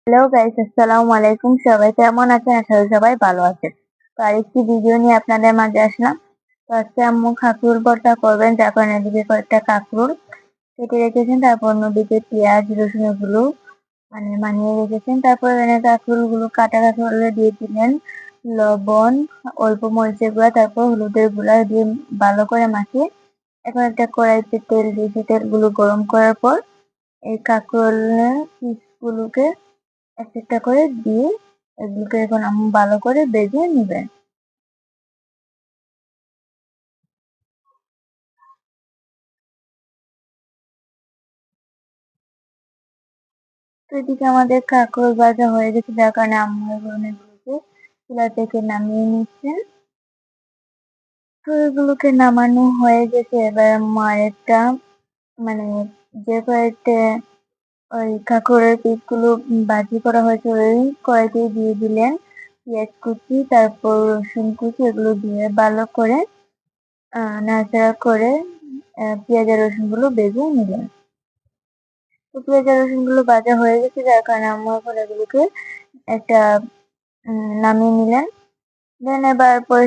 Hello guys, আসসালামু আলাইকুম। সবাই কেমন আছেন? আশা করি সবাই ভালো আছেন। তো আরেকটি ভিডিও নিয়ে আপনাদের মাঝে আসলাম। তো আজকে আম্মু কাঁকরোল ভর্তা করবেন, যার কারণে এদিকে কয়েকটা কাঁকরোল কেটে রেখেছেন, তারপর অন্যদিকে পেঁয়াজ রসুন এগুলো মানিয়ে রেখেছেন। তারপর এখানে কাঁকরোল গুলো কাটা কাঁকরোলে দিয়ে দিলেন লবণ, অল্প মরিচের গুঁড়া, তারপর হলুদের গুঁড়া দিয়ে ভালো করে মাখিয়ে এখন একটা কড়াইতে তেল দিয়েছি। তেলগুলো গরম করার পর এই কাঁকরোলের পিসগুলোকে একটা একটা করে দিয়ে এগুলোকে এখন আম্মু ভালো করে ভেজে নিবে। তো এদিকে আমাদের কাঁকরোল ভাজা হয়ে গেছে, যার কারণে আম্মু এগুলোকে চুলা থেকে নামিয়ে নিচ্ছে। তো এগুলোকে নামানো হয়ে গেছে, এবার আম্মু আরেকটা মানে যে কড়াইতে ওই কাঁকরোলের পিসগুলো ভাজি করা হয়েছে ওই কড়াইতে দিয়ে দিলেন পেঁয়াজ কুচি, তারপর রসুন কুচি, এগুলো দিয়ে ভালো করে নাড়াচাড়া করে পেঁয়াজ আর রসুন গুলো ভেজে নিলেন। তো পেঁয়াজ আর রসুন গুলো ভাজা হয়ে গেছে, যার কারণে আম্মু এখন এগুলোকে একটা নামিয়ে নিলেন। দেন এবার পরে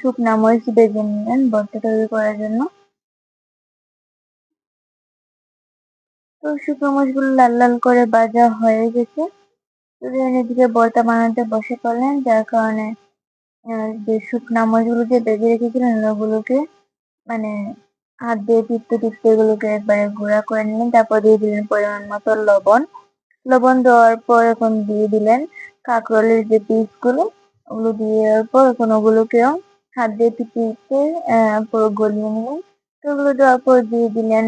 শুকনা মরিচ ভেজে নিলেন ভর্তা তৈরি করার জন্য। তো শুকনো মরিচ গুলো লাল লাল করে ভাজা হয়ে গেছে। তো দেন এদিকে ভর্তা বানাতে বসে পড়লেন, যার কারণে যে শুকনা মরিচ গুলো যে ভেজে রেখেছিলেন ওগুলোকে মানে হাত দিয়ে টিপতে টিপতে এগুলোকে একবারে গুঁড়া করে নিলেন। তারপর দিয়ে দিলেন পরিমাণ মতো লবণ। লবণ দেওয়ার পর এখন দিয়ে দিলেন কাঁকরোলের যে পিস গুলো, ওগুলো দেওয়ার পর এখন ওগুলোকেও হাত দিয়ে টিপে টিপে পুরো গলিয়ে নিলেন। তো ওগুলো দেওয়ার পর দিয়ে দিলেন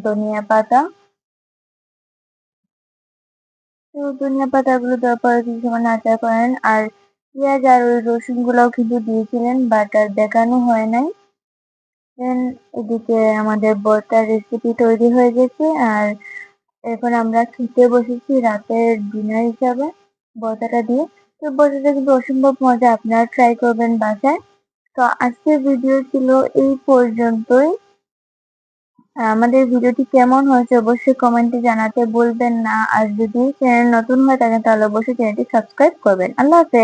ধনিয়া পাতা। তো ধনিয়া পাতাগুলো দেওয়ার পর কিছু সময় নাড়াচাড়া করেন। আর পেঁয়াজ আর ওই রসুন গুলাও কিন্তু দিয়েছিলেন, বাট আর দেখানো হয় নাই। দেন এদিকে আমাদের ভর্তার রেসিপি তৈরি হয়ে গেছে, আর এখন আমরা খেতে বসেছি রাতের ডিনার হিসাবে ভর্তাটা দিয়ে। তো ভর্তাটা কিন্তু অসম্ভব মজা, আপনারা ট্রাই করবেন বাসায়। তো আজকের ভিডিও ছিল এই পর্যন্তই। আমাদের ভিডিওটি কেমন হয়েছে অবশ্যই কমেন্টে জানাতে ভুলবেন না। আর যদি চ্যানেল নতুন হয়ে থাকেন তাহলে অবশ্যই চ্যানেলটি সাবস্ক্রাইব করবেন। আল্লাহ হাফেজ।